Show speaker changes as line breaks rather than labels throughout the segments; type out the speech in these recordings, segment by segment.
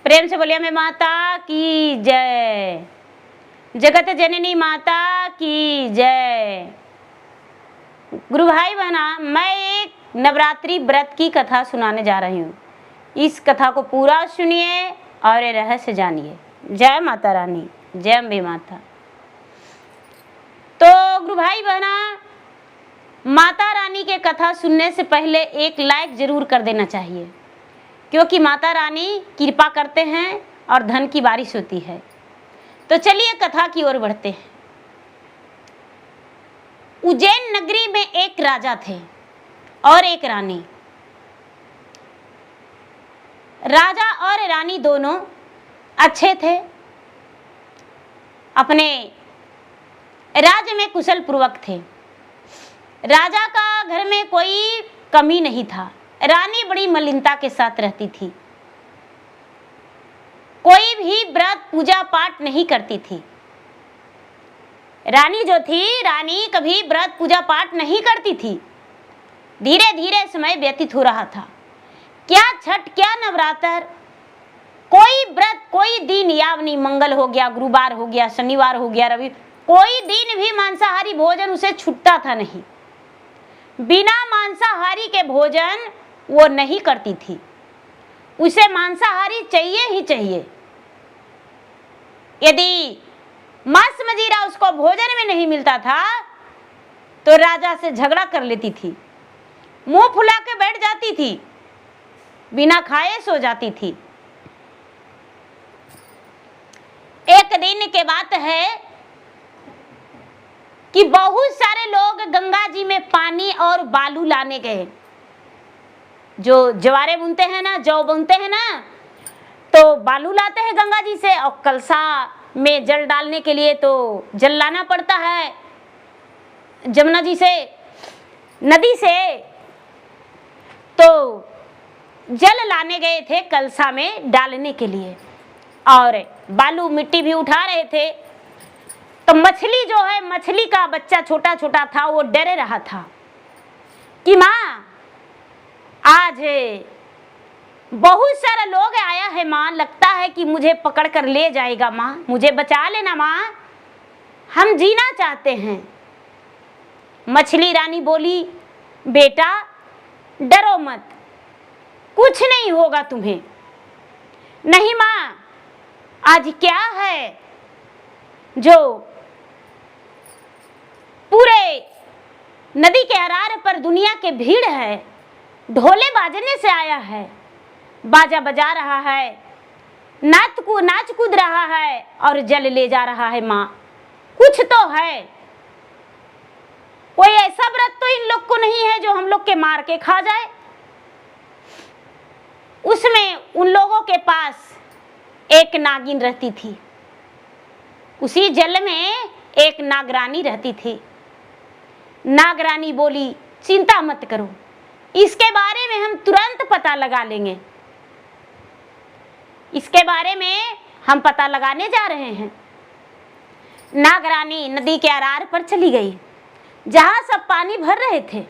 प्रेम से बोलिए, मैं माता की जय। जगत जननी माता की जय। गुरु भाई बहना, मैं एक नवरात्रि व्रत की कथा सुनाने जा रही हूँ। इस कथा को पूरा सुनिए और ये रहस्य जानिए। जय माता रानी, जय अम्बे माता। तो गुरु भाई बहना, माता रानी के कथा सुनने से पहले एक लाइक जरूर कर देना चाहिए, क्योंकि माता रानी कृपा करते हैं और धन की बारिश होती है। तो चलिए कथा की ओर बढ़ते हैं। उज्जैन नगरी में एक राजा थे और एक रानी। राजा और रानी दोनों अच्छे थे, अपने राज्य में कुशल पूर्वक थे। राजा का घर में कोई कमी नहीं था। रानी बड़ी मलिनता के साथ रहती थी, कोई भी व्रत पूजा पाठ नहीं करती थी। रानी जो थी, रानी कभी व्रत पूजा पाठ नहीं करती थी। धीरे धीरे समय व्यतीत हो रहा था। क्या छठ, क्या नवरात्र, कोई व्रत, कोई दिन यावनी मंगल हो गया, गुरुवार हो गया, शनिवार हो गया, रवि, कोई दिन भी मांसाहारी भोजन उसे छूटता था नहीं। बिना मांसाहारी के भोजन वो नहीं करती थी। उसे मांसाहारी चाहिए ही चाहिए। यदि मांस मजीरा उसको भोजन में नहीं मिलता था तो राजा से झगड़ा कर लेती थी, मुंह फुला के बैठ जाती थी, बिना खाए सो जाती थी। एक दिन के बात है कि बहुत सारे लोग गंगा जी में पानी और बालू लाने गए। जो जवारे बुनते हैं ना, जौ बुनते हैं ना, तो बालू लाते हैं गंगा जी से, और कलसा में जल डालने के लिए तो जल लाना पड़ता है जमुना जी से, नदी से। तो जल लाने गए थे कलसा में डालने के लिए, और बालू मिट्टी भी उठा रहे थे। तो मछली जो है, मछली का बच्चा छोटा छोटा था, वो डरे रहा था कि माँ आज बहुत सारा लोग आया है माँ, लगता है कि मुझे पकड़ कर ले जाएगा माँ, मुझे बचा लेना माँ, हम जीना चाहते हैं। मछली रानी बोली, बेटा डरो मत, कुछ नहीं होगा तुम्हें। नहीं माँ, आज क्या है जो पूरे नदी के अरार पर दुनिया के भीड़ है, ढोले बाजने से आया है, बाजा बजा रहा है, नाच कूद रहा है और जल ले जा रहा है माँ, कुछ तो है। कोई ऐसा व्रत तो इन लोग को नहीं है जो हम लोग के मार के खा जाए। उसमें उन लोगों के पास एक नागिन रहती थी, उसी जल में एक नागरानी रहती थी। नागरानी बोली, चिंता मत करो, इसके बारे में हम तुरंत पता लगा लेंगे, इसके बारे में हम पता लगाने जा रहे हैं। नागरानी नदी के अरार पर चली गई, जहां सब पानी भर रहे थे।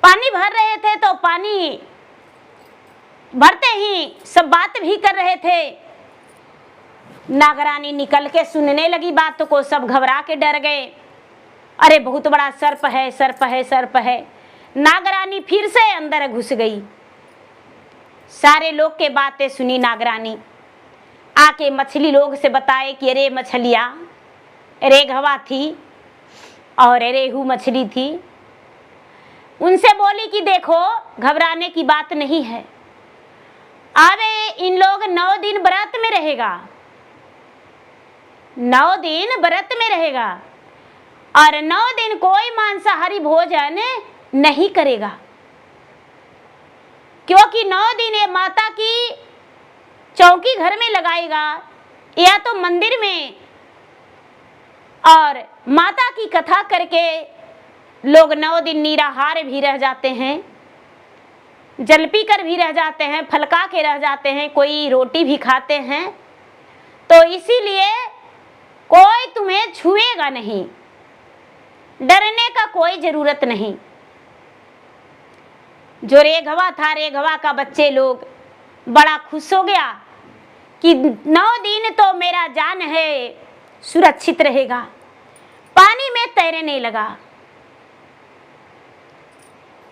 पानी भर रहे थे तो पानी भरते ही सब बात भी कर रहे थे। नागरानी निकल के सुनने लगी बातों को, सब घबरा के डर गए। अरे बहुत बड़ा सर्प है, सर्प है, सर्प है। नागरानी फिर से अंदर घुस गई। सारे लोग के बातें सुनी नागरानी, आके मछली लोग से बताए कि अरे मछलियाँ, रेघवा थी और रेहू मछली थी। उनसे बोली कि देखो घबराने की बात नहीं है, अबे इन लोग 9 दिन व्रत में रहेगा, 9 दिन व्रत में रहेगा और 9 दिन कोई मांसाहारी भोजन नहीं करेगा, क्योंकि 9 दिन ये माता की चौकी घर में लगाएगा या तो मंदिर में, और माता की कथा करके लोग 9 दिन निराहार भी रह जाते हैं, जल पी कर भी रह जाते हैं, फलका के रह जाते हैं, कोई रोटी भी खाते हैं। तो इसीलिए कोई तुम्हें छुएगा नहीं, डरने का कोई जरूरत नहीं। जो रेघवा था, रेघवा का बच्चे लोग बड़ा खुश हो गया कि 9 दिन तो मेरा जान है सुरक्षित रहेगा। पानी में तैरने लगा,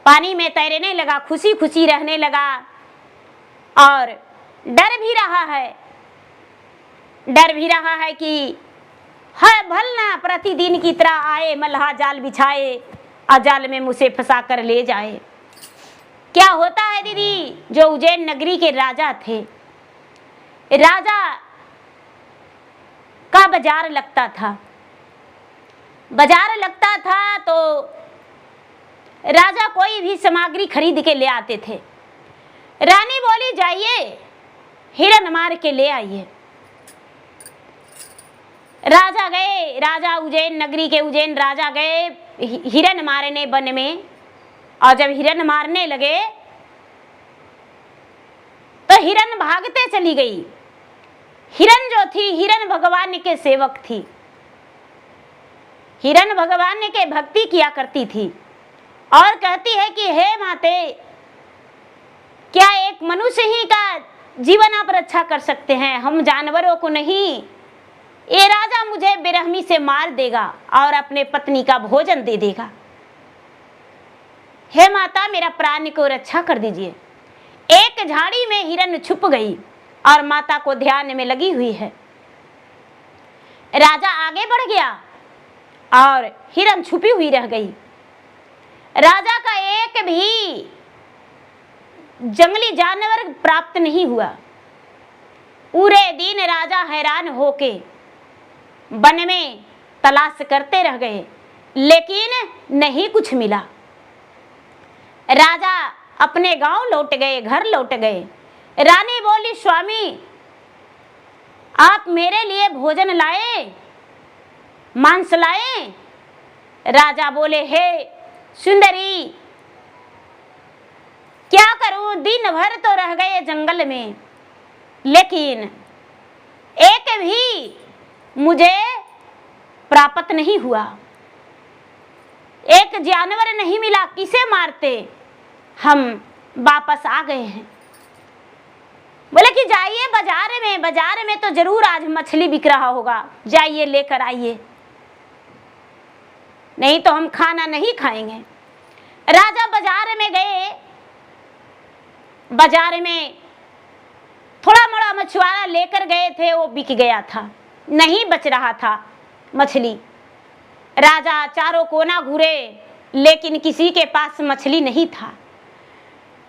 पानी में तैरने लगा, खुशी खुशी रहने लगा और डर भी रहा है कि है भलना प्रतिदिन की तरह आए, मल्हा जाल बिछाए और जाल में मुझे फंसा कर ले जाए। क्या होता है दीदी, जो उज्जैन नगरी के राजा थे, राजा का बाजार लगता था, बाजार लगता था तो राजा कोई भी सामग्री खरीद के ले आते थे। रानी बोली जाइए हिरन मार के ले आइए। राजा गए, राजा उज्जैन नगरी के उज्जैन राजा गए हिरन मारने वन में, और जब हिरन मारने लगे तो हिरन भागते चली गई। हिरन जो थी, हिरन भगवान के सेवक थी, हिरन भगवान के भक्ति किया करती थी और कहती है कि हे माते, क्या एक मनुष्य ही का जीवन आप रक्षा कर सकते हैं, हम जानवरों को नहीं। ये राजा मुझे बेरहमी से मार देगा और अपने पत्नी का भोजन दे देगा। हे माता, मेरा प्राण को रक्षा कर दीजिए। एक झाड़ी में हिरन छुप गई और माता को ध्यान में लगी हुई है। राजा आगे बढ़ गया और हिरन छुपी हुई रह गई। राजा का एक भी जंगली जानवर प्राप्त नहीं हुआ। पूरे दिन राजा हैरान होके वन में तलाश करते रह गए, लेकिन नहीं कुछ मिला। राजा अपने गांव लौट गए, घर लौट गए। रानी बोली, स्वामी आप मेरे लिए भोजन लाए, मांस लाए? राजा बोले, हे सुंदरी, क्या करूं, दिन भर तो रह गए जंगल में, लेकिन एक भी मुझे प्राप्त नहीं हुआ, एक जानवर नहीं मिला, किसे मारते? हम वापस आ गए हैं। बोले कि जाइए बाजार में तो जरूर आज मछली बिक रहा होगा, जाइए लेकर आइए, नहीं तो हम खाना नहीं खाएंगे। राजा बाजार में गए, बाजार में थोड़ा मोड़ा मछुआरा लेकर गए थे, वो बिक गया था, नहीं बच रहा था मछली। राजा चारों कोना घूरे, लेकिन किसी के पास मछली नहीं था।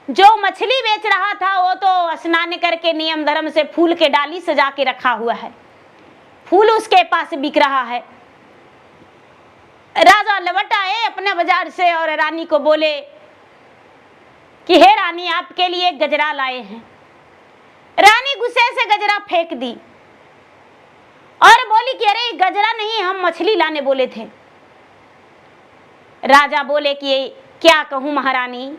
जो मछली बेच रहा था वो तो स्नान करके नियम धर्म से फूल के डाली सजा के रखा हुआ है, फूल उसके पास बिक रहा है। राजा लौट आए अपने बाजार से और रानी को बोले कि हे रानी, आपके लिए गजरा लाए हैं। रानी गुस्से से गजरा फेंक दी और बोली कि अरे गजरा नहीं, हम मछली लाने बोले थे। राजा बोले कि क्या कहूं महारानी,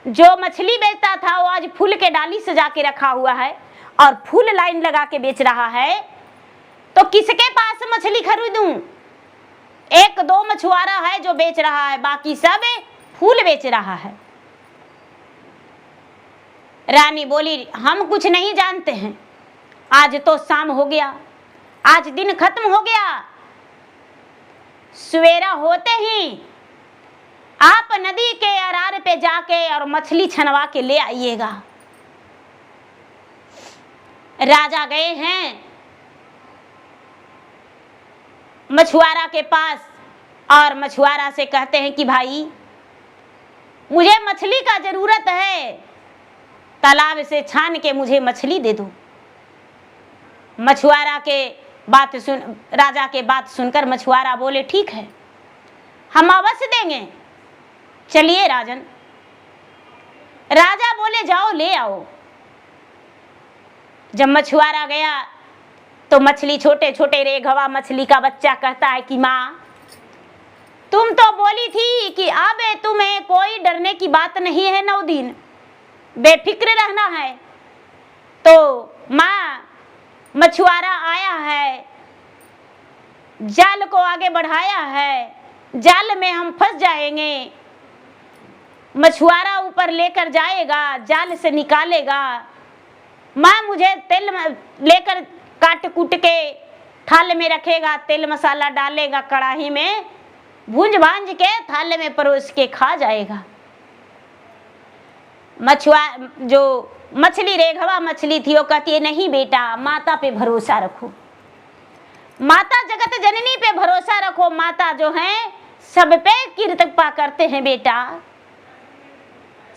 जो मछली बेचता था वो आज फूल के डाली सजा के रखा हुआ है और फूल लाइन लगा के बेच रहा है, तो किसके पास मछली खरीदूं? एक दो मछुआरा है जो बेच रहा है, बाकी सब फूल बेच रहा है। रानी बोली, हम कुछ नहीं जानते हैं, आज तो शाम हो गया, आज दिन खत्म हो गया, सवेरा होते ही आप नदी के अरार पे जाके और मछली छनवा के ले आइएगा। राजा गए हैं मछुआरा के पास और मछुआरा से कहते हैं कि भाई मुझे मछली का जरूरत है, तालाब से छान के मुझे मछली दे दो। मछुआरा के बात सुन, राजा के बात सुनकर मछुआरा बोले, ठीक है, हम अवश्य देंगे, चलिए राजन। राजा बोले, जाओ ले आओ। जब मछुआरा गया तो मछली, छोटे छोटे रेघवा मछली का बच्चा कहता है कि माँ, तुम तो बोली थी कि अब तुम्हें कोई डरने की बात नहीं है, 9 दिन बेफिक्र रहना है। तो माँ, मछुआरा आया है, जाल को आगे बढ़ाया है, जाल में हम फंस जाएंगे, मछुआरा ऊपर लेकर जाएगा, जाल से निकालेगा, माँ मुझे तेल लेकर काट कूट के थाल में रखेगा, तेल मसाला डालेगा कढ़ाई में, भूंज भांज के थाल में परोस के खा जाएगा। जो मछली रेघवा मछली थी वो कहती है नहीं बेटा, माता पे भरोसा रखो, माता जगत जननी पे भरोसा रखो, माता जो है सब पे कृपा करते हैं बेटा।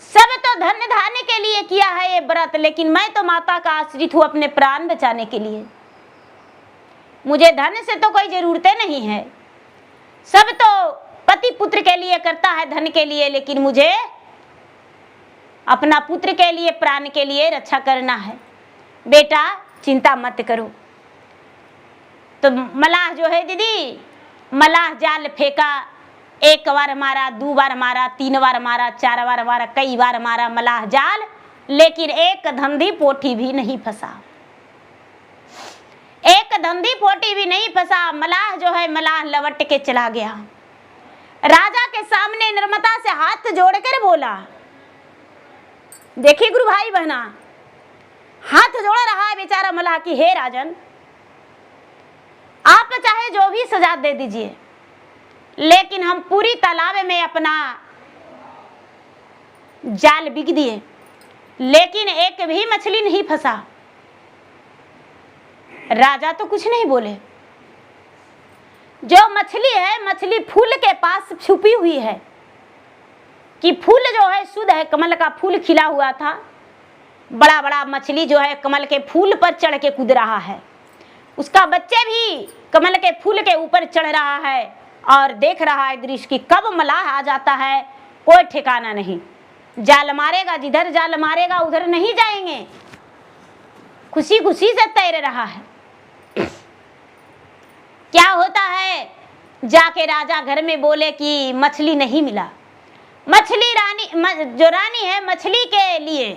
सब तो धन धान्य के लिए किया है ये व्रत, लेकिन मैं तो माता का आश्रित हूँ अपने प्राण बचाने के लिए। मुझे धन से तो कोई जरूरतें नहीं है, सब तो पति पुत्र के लिए करता है, धन के लिए, लेकिन मुझे अपना पुत्र के लिए, प्राण के लिए रक्षा करना है। बेटा चिंता मत करो। तो मलाह जो है दीदी, मलाह जाल फेंका, एक बार मारा, दो बार मारा, तीन बार मारा, चार बार मारा, कई बार मारा मलाह जाल, लेकिन एक धंधी पोठी भी नहीं फंसा, एक धंधी पोठी भी नहीं फंसा। मलाह जो है मलाह लवट के चला गया। राजा के सामने नर्मदा से हाथ जोड़कर बोला, देखिए गुरु भाई बहना, हाथ जोड़ रहा है बेचारा मलाह की, हे राजन आप चाहे जो भी सजा दे दीजिए, लेकिन हम पूरी तालाब में अपना जाल बिग दिए, लेकिन एक भी मछली नहीं फंसा। राजा तो कुछ नहीं बोले। जो मछली है, मछली फूल के पास छुपी हुई है, कि फूल जो है शुद्ध है, कमल का फूल खिला हुआ था, बड़ा बड़ा मछली जो है कमल के फूल पर चढ़ के कूद रहा है, उसका बच्चे भी कमल के फूल के ऊपर चढ़ रहा है और देख रहा है दृश्य कि कब मलाह आ जाता है, कोई ठिकाना नहीं। जाल मारेगा, जिधर जाल मारेगा उधर नहीं जाएंगे, खुशी खुशी से तैर रहा है। क्या होता है, जाके राजा घर में बोले कि मछली नहीं मिला। मछली रानी, जो रानी है मछली के लिए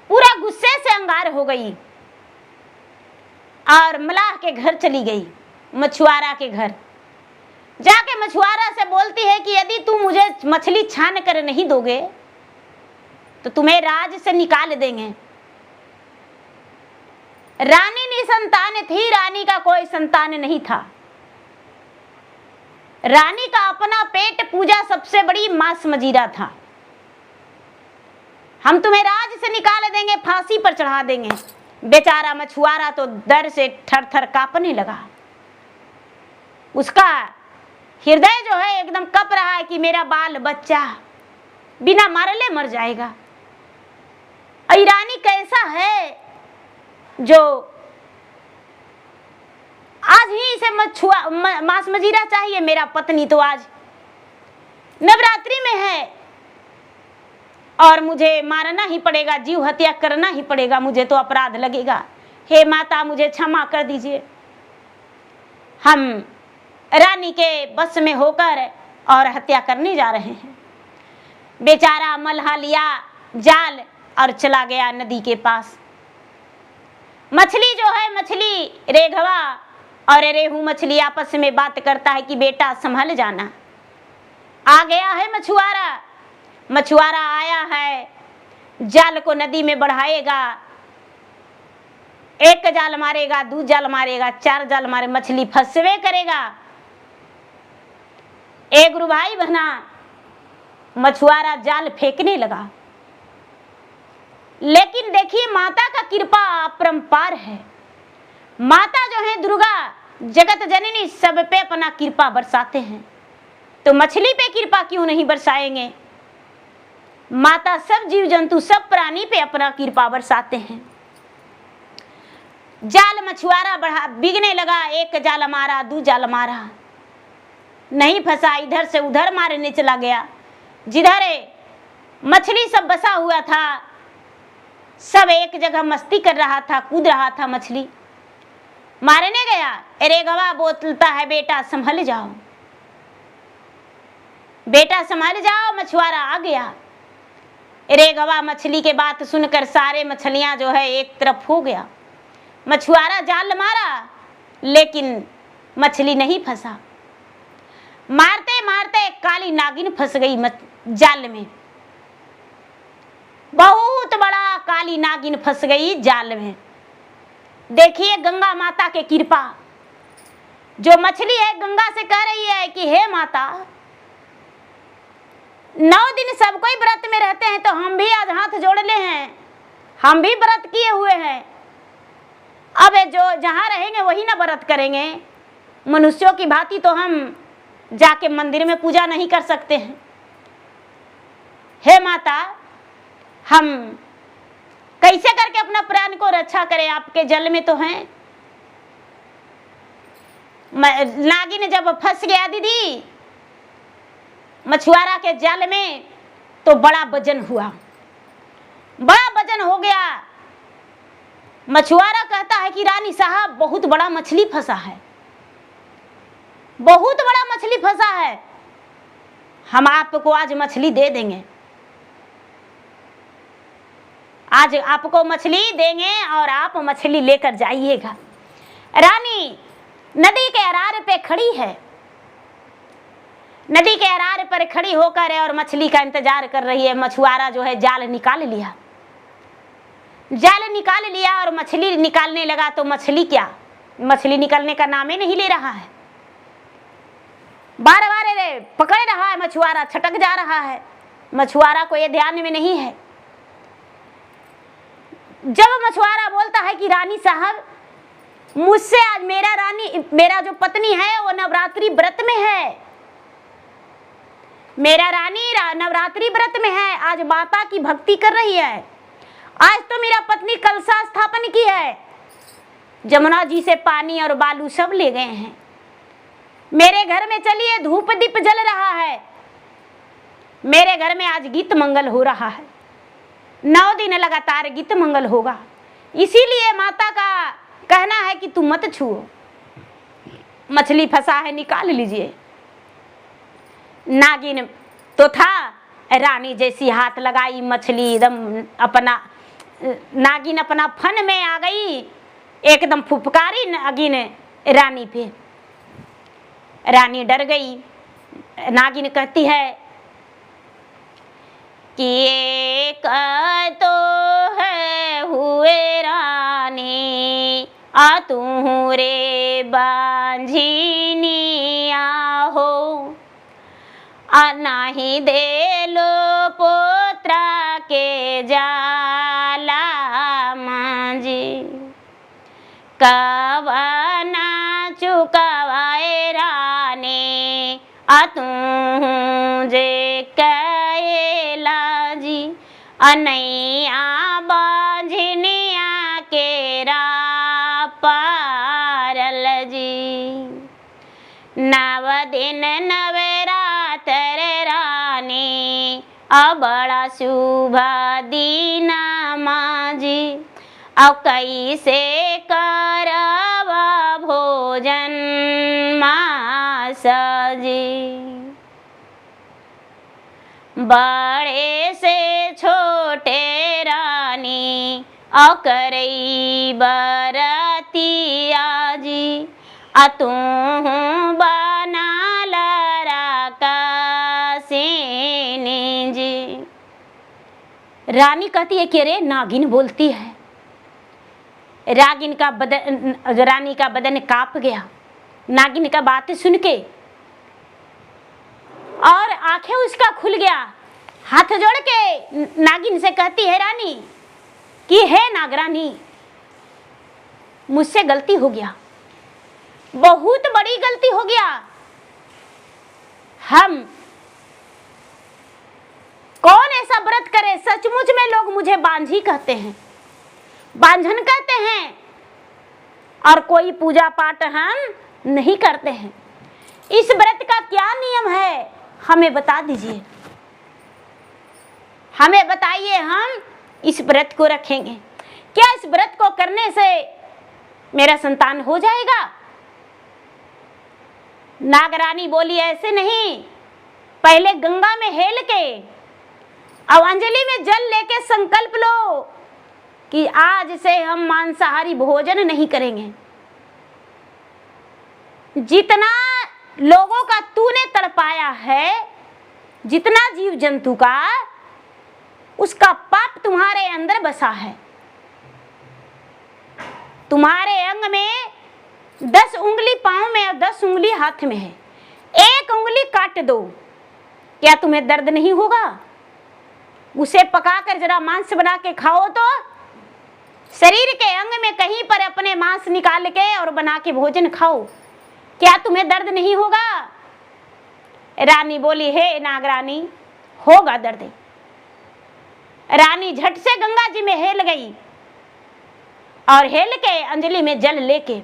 पूरा गुस्से से अंगार हो गई और मलाह के घर चली गई, मछुआरा के घर। जाके मछुआरा से बोलती है कि यदि तुम मुझे मछली छान कर नहीं दोगे तो तुम्हें राज से निकाल देंगे। रानी निसंतान थी, रानी का कोई संतान नहीं था। रानी का अपना पेट पूजा सबसे बड़ी मांस मजीरा था। हम तुम्हें राज से निकाल देंगे, फांसी पर चढ़ा देंगे। बेचारा मछुआरा तो डर से थर थर कांपने लगा। उसका हृदय जो है एकदम कप रहा है कि मेरा बाल बच्चा बिना मारले मर जाएगा। रानी कैसा है जो आज ही इसे मांस मजीरा चाहिए। मेरा पत्नी तो आज नवरात्रि में है और मुझे मारना ही पड़ेगा, जीव हत्या करना ही पड़ेगा, मुझे तो अपराध लगेगा। हे माता मुझे क्षमा कर दीजिए। हम रानी के बस में होकर और हत्या करने जा रहे हैं। बेचारा मल्हा लिया जाल और चला गया नदी के पास। मछली जो है, मछली रेघवा और रेहू मछली आपस में बात करता है कि बेटा संभल जाना। आ गया है मछुआरा, मछुआरा आया है, जाल को नदी में बढ़ाएगा। एक जाल मारेगा, दो जाल मारेगा, चार जाल मारे, मछली फंसवे करेगा। एक गुरु भाई बहना, मछुआरा जाल फेंकने लगा, लेकिन देखिए माता का कृपा अपरंपार है। माता जो है दुर्गा जगत जननी सब पे अपना कृपा बरसाते हैं, तो मछली पे कृपा क्यों नहीं बरसाएंगे। माता सब जीव जंतु सब प्राणी पे अपना कृपा बरसाते हैं। जाल मछुआरा बढ़ा बिगने लगा, एक जाल मारा, दो जाल मारा, नहीं फंसा। इधर से उधर मारने चला गया। जिधर मछली सब बसा हुआ था, सब एक जगह मस्ती कर रहा था, कूद रहा था। मछली मारने गया, रेघवा बोलता है बेटा संभल जाओ, बेटा संभल जाओ। मछुआरा आ गया। रेघवा मछली के बात सुनकर सारे मछलियां जो है एक तरफ हो गया। मछुआरा जाल मारा, लेकिन मछली नहीं फंसा। मारते मारते काली नागिन फंस गई जाल में। बहुत बड़ा काली नागिन फंस गई जाल में। देखिए गंगा माता के कृपा, जो मछली है गंगा से कह रही है कि हे माता, 9 दिन सब कोई व्रत में रहते हैं तो हम भी आज हाथ जोड़ ले हैं, हम भी व्रत किए हुए हैं। अब जो जहाँ रहेंगे वही ना व्रत करेंगे, मनुष्यों की भांति तो हम जाके मंदिर में पूजा नहीं कर सकते हैं। हे माता, हम कैसे करके अपना प्राण को रक्षा करें, आपके जल में तो हैं। नागिन जब फंस गया दीदी मछुआरा के जाल में तो बड़ा वजन हुआ, बड़ा वजन हो गया। मछुआरा कहता है कि रानी साहब बहुत बड़ा मछली फंसा है, बहुत बड़ा मछली फंसा है, हम आपको आज मछली दे देंगे, आज आपको मछली देंगे और आप मछली लेकर जाइएगा। रानी नदी के अरार पे खड़ी है, नदी के अरार पर खड़ी होकर और मछली का इंतजार कर रही है। मछुआरा जो है जाल निकाल लिया, जाल निकाल लिया और मछली निकालने लगा तो मछली क्या, मछली निकलने का नाम ही नहीं ले रहा है। बार बार पकड़ रहा है मछुआरा, छटक जा रहा है, मछुआरा को ये ध्यान में नहीं है। जब मछुआरा बोलता है कि रानी साहब मुझसे आज मेरा जो पत्नी है वो नवरात्रि व्रत में है, मेरा रानी नवरात्रि व्रत में है, आज माता की भक्ति कर रही है, आज तो मेरा पत्नी कलशा स्थापन की है, जमुना जी से पानी और बालू सब ले गए हैं, मेरे घर में चलिए धूप दीप जल रहा है, मेरे घर में आज गीत मंगल हो रहा है, 9 दिन लगातार गीत मंगल होगा, इसीलिए माता का कहना है कि तू मत छुओ, मछली फंसा है निकाल लीजिए। नागिन तो था, रानी जैसी हाथ लगाई मछली एकदम अपना, नागिन अपना फन में आ गई, एकदम फुफकारी नागिन रानी पे। रानी डर गई। नागिन कहती है कि एक तो है हुए रानी आ तू रे बांझिनिया हो, नाही दे लो पोत्रा के जाला मांझी, कवना चुकावाए रानी आ तू जे कैला जी, अनैया बांझिनिया के रा पारल जी, 9 दिन नवरात्र रानी बड़ा शुभ दीना मांझी, अब कैसे करब भोजन मास जी, बड़े से छोटे रानी करई बरतिया जी, तू बना जी। रानी कहती है कि अरे नागिन बोलती है, रानी का बदन कांप गया नागिन का बात सुन के, और आंखें उसका खुल गया, हाथ जोड़ के नागिन से कहती है रानी कि हे नागरानी, मुझसे गलती हो गया, बहुत बड़ी गलती हो गया, हम कौन ऐसा व्रत करे, सचमुच में लोग मुझे बांझी कहते हैं, बांझन कहते हैं, और कोई पूजा पाठ हम नहीं करते हैं, इस व्रत का क्या नियम है हमें बता दीजिए, हमें बताइए, हम इस व्रत को रखेंगे, क्या इस व्रत को करने से मेरा संतान हो जाएगा। नागरानी बोली ऐसे नहीं, पहले गंगा में हेल के अब अंजलि में जल लेके संकल्प लो कि आज से हम मांसाहारी भोजन नहीं करेंगे, जितना लोगों का तूने तड़पाया है, जितना जीव जंतु का, उसका पाप तुम्हारे अंदर बसा है। तुम्हारे अंग में 10 उंगली पांव में और 10 उंगली हाथ में है, एक उंगली काट दो, क्या तुम्हें दर्द नहीं होगा? उसे पकाकर जरा मांस बना के खाओ तो शरीर के अंग में कहीं पर अपने मांस निकाल के और बना के भोजन खाओ, क्या तुम्हें दर्द नहीं होगा? रानी बोली, हे नागरानी, होगा दर्द। रानी झट से गंगा जी में हेल गई और हेल के अंजलि में जल लेके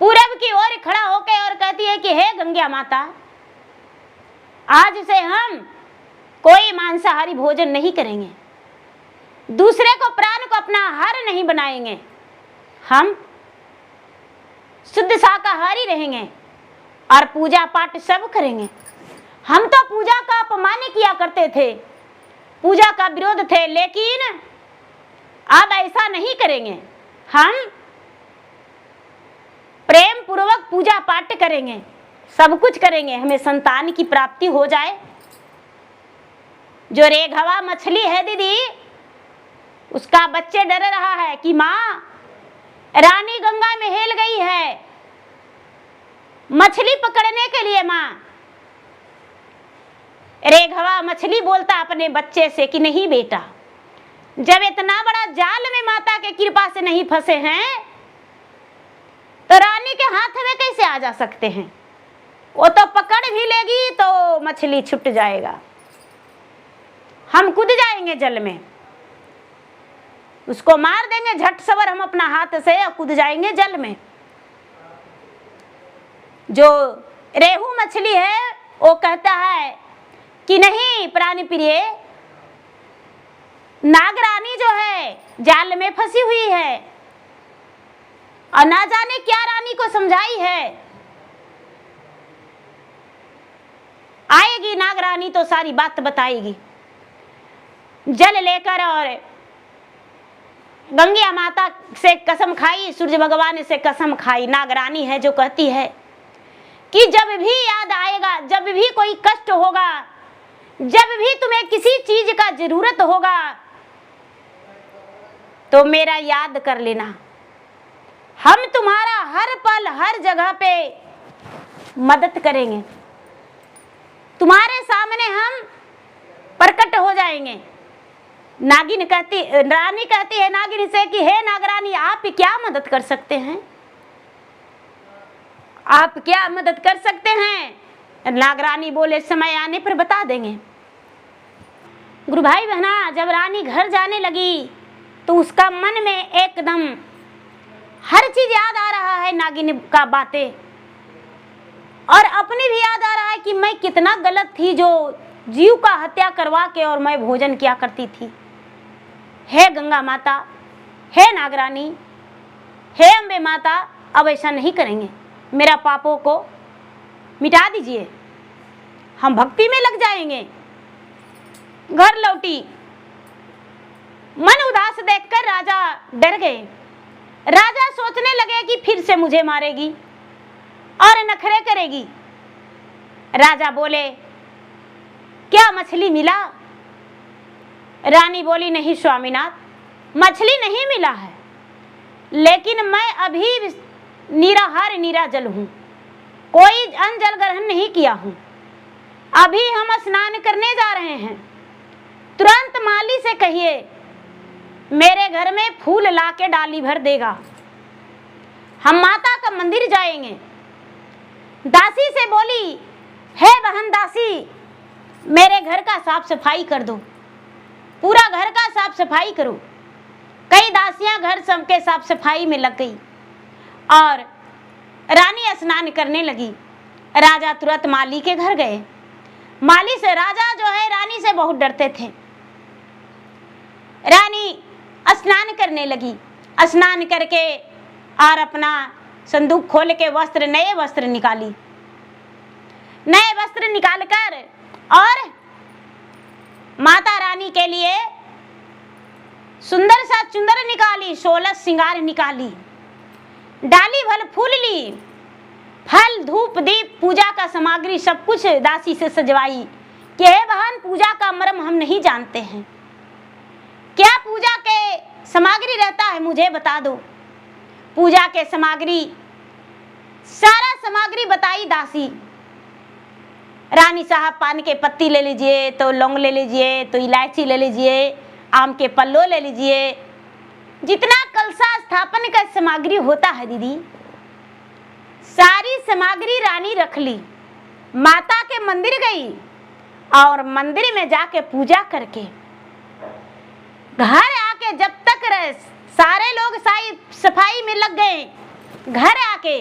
पूरब की ओर खड़ा होके और कहती है कि हे गंगा माता, आज से हम कोई मांसाहारी भोजन नहीं करेंगे, दूसरे को प्राण को अपना आहार नहीं बनाएंगे, हम शुद्ध शाकाहारी रहेंगे और पूजा पाठ सब करेंगे। हम तो पूजा का अपमान किया करते थे, पूजा का विरोध थे, लेकिन अब ऐसा नहीं करेंगे। हम प्रेम पूर्वक पूजा पाठ करेंगे, सब कुछ करेंगे, हमें संतान की प्राप्ति हो जाए। जो रेघवा मछली है दीदी, उसका बच्चे डर रहा है कि माँ रानी गंगा में हेल गई है मछली पकड़ने के लिए। माँ, रेघवा मछली बोलता अपने बच्चे से कि नहीं बेटा, जब इतना बड़ा जाल में माता के कृपा से नहीं फंसे हैं तो रानी के हाथ में कैसे आ जा सकते हैं? वो तो पकड़ भी लेगी तो मछली छूट जाएगा, हम कूद जाएंगे जल में, उसको मार देंगे झट सवर हम अपना हाथ से, कूद जाएंगे जल में। जो रेहू मछली है वो कहता है कि नहीं प्राणी प्रिय, नागरानी जो है जाल में फंसी हुई है और ना जाने क्या रानी को समझाई है, आएगी नागरानी तो सारी बात बताएगी। जल लेकर और गंगा माता से कसम खाई, सूर्य भगवान से कसम खाई। नागरानी है जो कहती है कि जब भी याद आएगा, जब भी कोई कष्ट होगा, जब भी तुम्हें किसी चीज का जरूरत होगा तो मेरा याद कर लेना, हम तुम्हारा हर पल हर जगह पे मदद करेंगे, तुम्हारे सामने हम प्रकट हो जाएंगे। नागिन कहती, रानी कहती है नागिन से कि हे नागरानी, आप क्या मदद कर सकते हैं? आप क्या मदद कर सकते हैं? नागरानी बोले समय आने पर बता देंगे। गुरु भाई बहना, जब रानी घर जाने लगी तो उसका मन में एकदम हर चीज याद आ रहा है, नागिन का बातें, और अपनी भी याद आ रहा है कि मैं कितना गलत थी जो जीव का हत्या करवा के और मैं भोजन किया करती थी। हे गंगा माता, हे नागरानी, हे अम्बे माता, अब ऐसा नहीं करेंगे, मेरा पापों को मिटा दीजिए, हम भक्ति में लग जाएंगे। घर लौटी, मन उदास देखकर राजा डर गए। राजा सोचने लगे कि फिर से मुझे मारेगी और नखरे करेगी। राजा बोले, क्या मछली मिला? रानी बोली, नहीं स्वामीनाथ, मछली नहीं मिला है, लेकिन मैं अभी निराहार निराजल हूँ, कोई अन्न जल ग्रहण नहीं किया हूँ, अभी हम स्नान करने जा रहे हैं। तुरंत माली से कहिए मेरे घर में फूल ला के डाली भर देगा, हम माता का मंदिर जाएंगे। दासी से बोली, हे बहन दासी, मेरे घर का साफ सफाई कर दो, पूरा घर का साफ सफाई करो। कई दासियां घर सबके साफ सफाई में लग गई और रानी स्नान करने लगी। राजा तुरंत माली के घर गए। माली से राजा जो है रानी से बहुत डरते थे। रानी स्नान करने लगी, स्नान करके और अपना संदूक खोल के वस्त्र, नए वस्त्र निकाली, नए वस्त्र निकालकर और माता रानी के लिए सुंदर सा चुंदर निकाली, 16 श्रृंगार निकाली, डाली भल फूल ली, फल धूप दीप पूजा का सामग्री सब कुछ दासी से सजवाई कि हे बहन, पूजा का मर्म हम नहीं जानते हैं, क्या पूजा के सामग्री रहता है मुझे बता दो। पूजा के सामग्री, सारा सामग्री बताई दासी। रानी साहब पान के पत्ती ले लीजिए, तो लौंग ले लीजिए, तो इलायची ले लीजिए, आम के पल्लो ले लीजिए, जितना कलशा स्थापन का सामग्री होता है दीदी, सारी सामग्री रानी रख ली। माता के मंदिर गई और मंदिर में जाके पूजा करके घर आके जब तक सारे लोग सफाई में लग गए, घर आके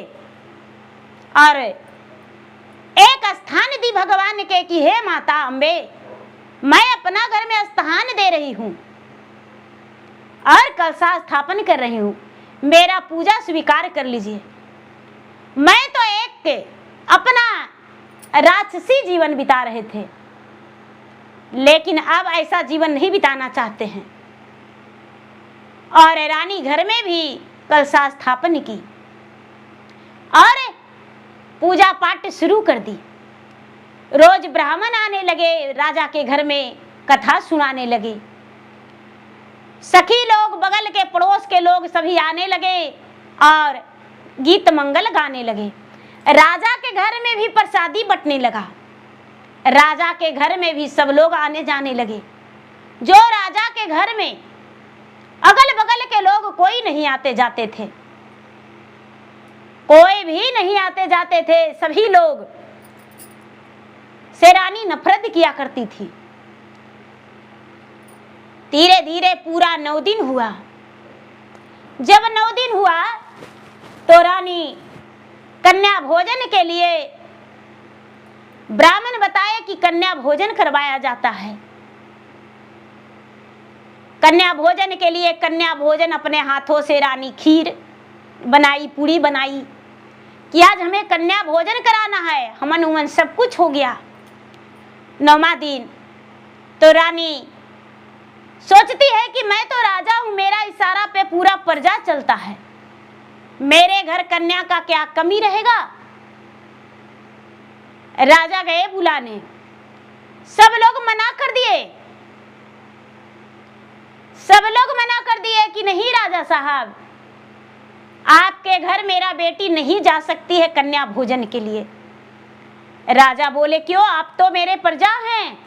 और एक स्थान दी भगवान के कि हे माता अम्बे, मैं अपना घर में स्थान दे रही हूँ और कलशा स्थापन कर रही हूँ, मेरा पूजा स्वीकार कर लीजिए। मैं तो एक अपना राक्षसी जीवन बिता रहे थे, लेकिन अब ऐसा जीवन नहीं बिताना चाहते हैं। और रानी घर में भी कलशा स्थापन की और पूजा पाठ शुरू कर दी। रोज ब्राह्मण आने लगे, राजा के घर में कथा सुनाने लगे। सखी लोग, बगल के पड़ोस के लोग सभी आने लगे और गीत मंगल गाने लगे। राजा के घर में भी प्रसादी बंटने लगा। राजा के घर में भी सब लोग आने जाने लगे। जो राजा के घर में अगल बगल के लोग कोई नहीं आते जाते थे, कोई भी नहीं आते जाते थे, सभी लोग से रानी नफरत किया करती थी। धीरे धीरे पूरा 9 दिन हुआ। जब 9 दिन हुआ तो रानी कन्या भोजन के लिए ब्राह्मण बताए कि कन्या भोजन करवाया जाता है। कन्या भोजन के लिए कन्या भोजन अपने हाथों से रानी खीर बनाई, पूरी बनाई कि आज हमें कन्या भोजन कराना है। हमन उमन सब कुछ हो गया। 9वां दिन तो रानी सोचती है कि मैं तो राजा हूं, मेरा इशारा पे पूरा प्रजा चलता है, मेरे घर कन्या का क्या कमी रहेगा। राजा गए बुलाने, सब लोग मना कर दिए, सब लोग मना कर दिए कि नहीं राजा साहब, आपके घर मेरा बेटी नहीं जा सकती है कन्या भोजन के लिए। राजा बोले क्यों, आप तो मेरे प्रजा हैं,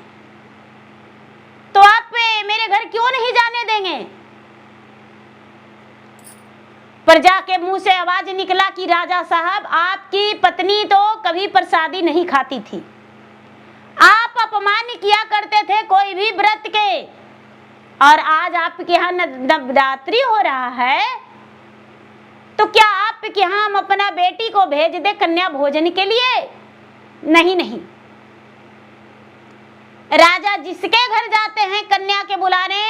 तो आप मेरे घर क्यों नहीं जाने देंगे। प्रजा के मुंह से आवाज निकला कि राजा साहब, आपकी पत्नी तो कभी प्रसादी नहीं खाती थी, आप अपमान किया करते थे कोई भी व्रत के, और आज आपके यहाँ नवरात्रि हो रहा है, तो क्या आपके यहाँ हम अपना बेटी को भेज दे कन्या भोजन के लिए। नहीं नहीं, राजा जिसके घर जाते हैं कन्या के बुलाने,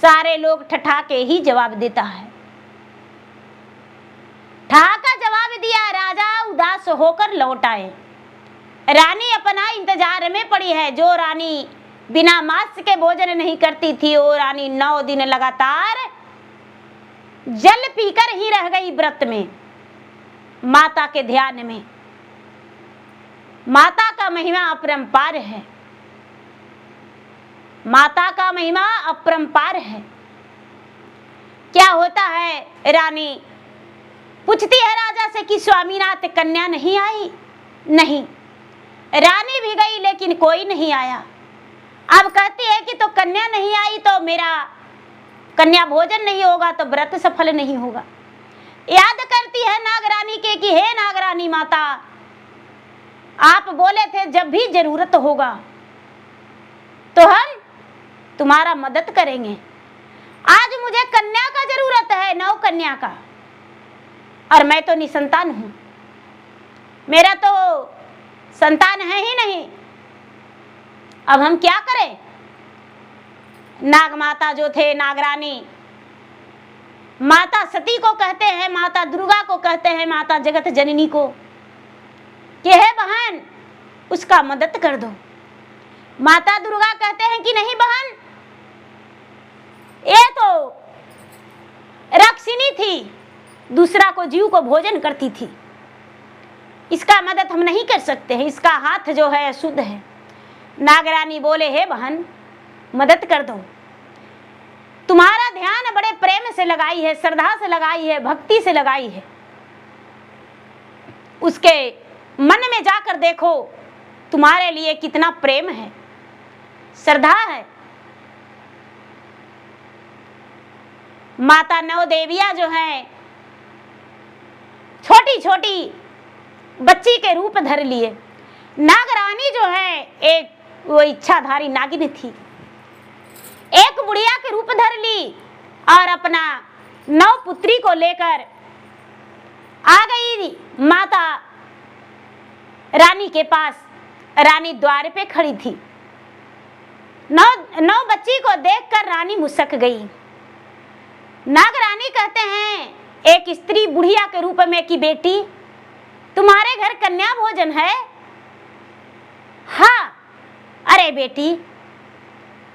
सारे लोग ठठा के ही जवाब देता है। ठहाका जवाब दिया, राजा उदास होकर लौट आए। रानी अपना इंतजार में पड़ी है। जो रानी बिना मांस के भोजन नहीं करती थी, वो रानी 9 दिन लगातार जल पीकर ही रह गई व्रत में, माता के ध्यान में। माता का महिमा अपरंपार है, माता का महिमा अपरंपार है। क्या होता है, रानी पूछती है राजा से कि स्वामीनाथ कन्या नहीं आई। नहीं, रानी भी गई लेकिन कोई नहीं आया। अब कहती है कि तो कन्या नहीं आई तो मेरा कन्या भोजन नहीं होगा, तो व्रत सफल नहीं होगा। याद करती है नागरानी के कि हे नागरानी माता, आप बोले थे जब भी जरूरत होगा तो हम तुम्हारा मदद करेंगे। आज मुझे कन्या का जरूरत है, 9 कन्या का, और मैं तो निसंतान हूं, मेरा तो संतान है ही नहीं। अब हम क्या करें। नाग माता जो थे, नागरानी, माता सती को कहते हैं, माता दुर्गा को कहते हैं, माता जगत जननी को कि हे बहन उसका मदद कर दो। माता दुर्गा कहते हैं कि नहीं बहन, ये तो राक्षिणी थी, दूसरा को जीव को भोजन करती थी, इसका मदद हम नहीं कर सकते हैं, इसका हाथ जो है अशुद्ध है। नागरानी बोले, हे बहन मदद कर दो, तुम्हारा ध्यान बड़े प्रेम से लगाई है, श्रद्धा से लगाई है, भक्ति से लगाई है, उसके मन में जाकर देखो तुम्हारे लिए कितना प्रेम है, श्रद्धा है। माता नौ देवियां जो हैं छोटी छोटी बच्ची के रूप धर लिए। नागरानी जो है एक वो इच्छाधारी नागिन थी, एक बुढ़िया के रूप धर ली और अपना 9 पुत्री को लेकर आ गई माता रानी के पास। रानी द्वार पे खड़ी थी। नौ बच्ची को देखकर रानी मुस्क गई। नागरानी कहते हैं एक स्त्री बुढ़िया के रूप में कि बेटी तुम्हारे घर कन्या भोजन है? हाँ। अरे बेटी,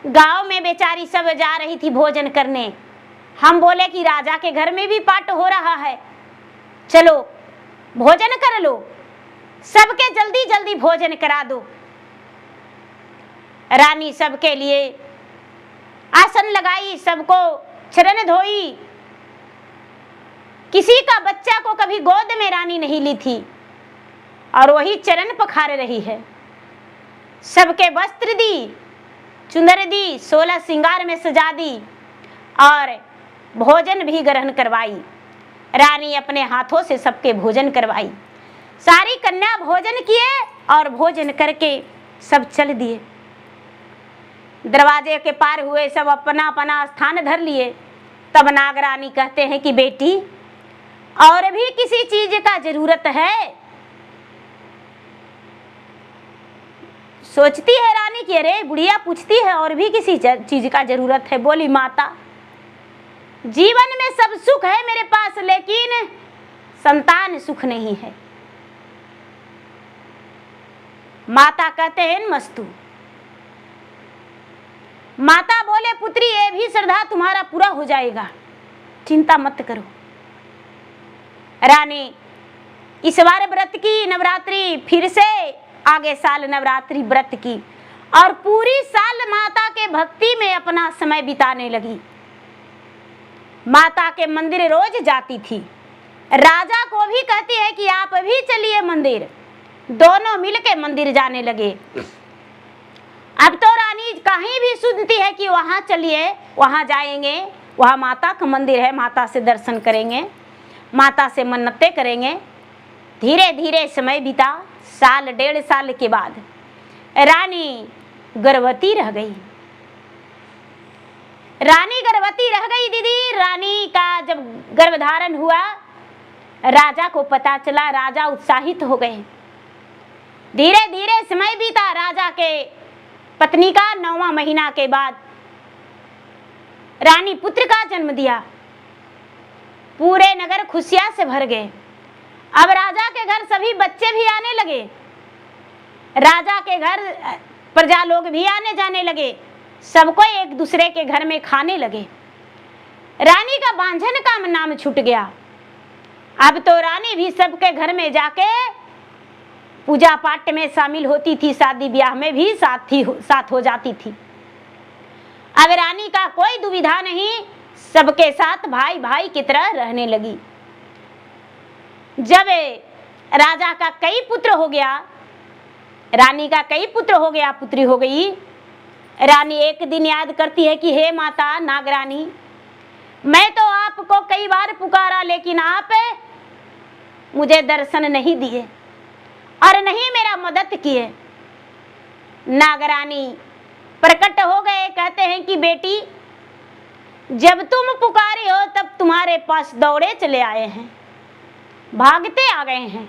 गांव में बेचारी सब जा रही थी भोजन करने, हम बोले कि राजा के घर में भी पाठ हो रहा है, चलो भोजन कर लो, सबके जल्दी जल्दी भोजन करा दो। रानी सबके लिए आसन लगाई, सबको चरण धोई। किसी का बच्चा को कभी गोद में रानी नहीं ली थी और वही चरण पखार रही है। सबके वस्त्र दी, चुंदर दी, 16 श्रृंगार में सजा दी और भोजन भी ग्रहण करवाई। रानी अपने हाथों से सबके भोजन करवाई। सारी कन्या भोजन किए और भोजन करके सब चल दिए। दरवाजे के पार हुए, सब अपना अपना स्थान धर लिए। तब नागरानी कहते हैं कि बेटी और भी किसी चीज का जरूरत है? सोचती है रानी कि अरे बुढ़िया पूछती है और भी किसी चीज का जरूरत है। बोली माता जीवन में सब सुख है मेरे पास, लेकिन संतान सुख नहीं है। माता कहते हैं मस्तु। माता बोले पुत्री ये भी श्रद्धा तुम्हारा पूरा हो जाएगा, चिंता मत करो। रानी इस बार व्रत की, नवरात्रि फिर से आगे साल नवरात्रि व्रत की और पूरी साल माता के भक्ति में अपना समय बिताने लगी। माता के मंदिर रोज जाती थी। राजा को भी कहती है कि आप भी चलिए मंदिर। दोनों मिलके मंदिर जाने लगे। अब तो रानी कहीं भी सुनती है कि वहां चलिए, वहां जाएंगे, वहां माता का मंदिर है, माता से दर्शन करेंगे, माता से मन्नतें करेंगे। धीरे धीरे समय बीता। साल 1.5 साल के बाद रानी गर्भवती रह गई। रानी गर्भवती रह गई दीदी। रानी का जब गर्भधारण हुआ, राजा को पता चला, राजा उत्साहित हो गए। धीरे धीरे समय बीता। राजा के पत्नी का 9वां महीना के बाद रानी पुत्र का जन्म दिया। पूरे नगर खुशियां से भर गए। अब राजा के घर सभी बच्चे भी आने लगे। राजा के घर प्रजा लोग भी आने जाने लगे। सबको एक दूसरे के घर में खाने लगे। रानी का बांझन का नाम छूट गया। अब तो रानी भी सबके घर में जाके पूजा पाठ में शामिल होती थी, शादी ब्याह में भी साथ हो जाती थी। अब रानी का कोई दुविधा नहीं, सबके साथ भाई भाई की तरह रहने लगी। जब राजा का कई पुत्र हो गया, रानी का कई पुत्र हो गया, पुत्री हो गई, रानी एक दिन याद करती है कि हे माता नागरानी, मैं तो आपको कई बार पुकारा लेकिन आप मुझे दर्शन नहीं दिए और नहीं मेरा मदद किए। नागरानी प्रकट हो गए। कहते हैं कि बेटी जब तुम पुकारी हो तब तुम्हारे पास दौड़े चले आए हैं, भागते आ गए हैं।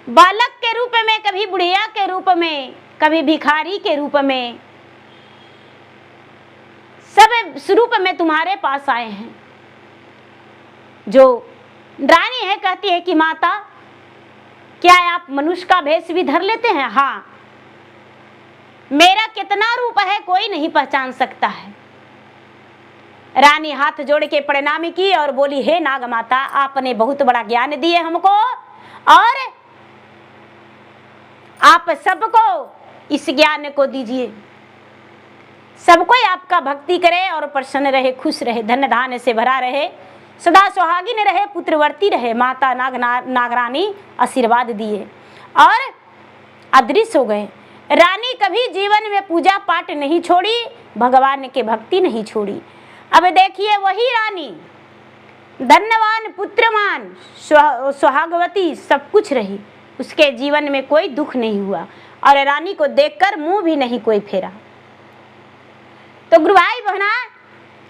बालक के रूप में, कभी बुढ़िया के रूप में, कभी भिखारी के रूप में, सब स्वरूप में तुम्हारे पास आए हैं। जो रानी है कहती है कि माता क्या आप मनुष्य का भेष भी धर लेते हैं? हाँ, मेरा कितना रूप है कोई नहीं पहचान सकता है। रानी हाथ जोड़ के प्रणाम की और बोली हे नाग माता, आपने बहुत बड़ा ज्ञान दिए हमको और आप सबको इस ज्ञान को दीजिए। सब कोई आपका भक्ति करे और प्रसन्न रहे, खुश रहे, धन धान्य से भरा रहे, सदा सुहागिन रहे, पुत्रवर्ती रहे। माता नागरानी आशीर्वाद दिए और अदृश्य हो गए। रानी कभी जीवन में पूजा पाठ नहीं छोड़ी, भगवान के भक्ति नहीं छोड़ी। अब देखिए वही रानी धन्यवान, पुत्रवान, सुहागवती सब कुछ रही, उसके जीवन में कोई दुख नहीं हुआ और रानी को देखकर मुंह भी नहीं कोई फेरा। तो गुरु भाई बहना,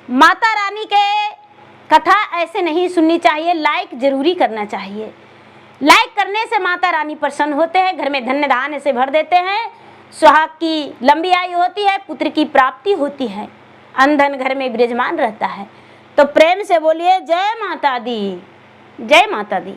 माता रानी के कथा ऐसे नहीं सुननी चाहिए, लाइक जरूरी करना चाहिए। लाइक करने से माता रानी प्रसन्न होते हैं, घर में धन्य धान्य से भर देते हैं, सुहाग की लंबी आयु होती है, पुत्र की प्राप्ति होती है, अंधन घर में विराजमान रहता है। तो प्रेम से बोलिए जय माता दी, जय माता दी।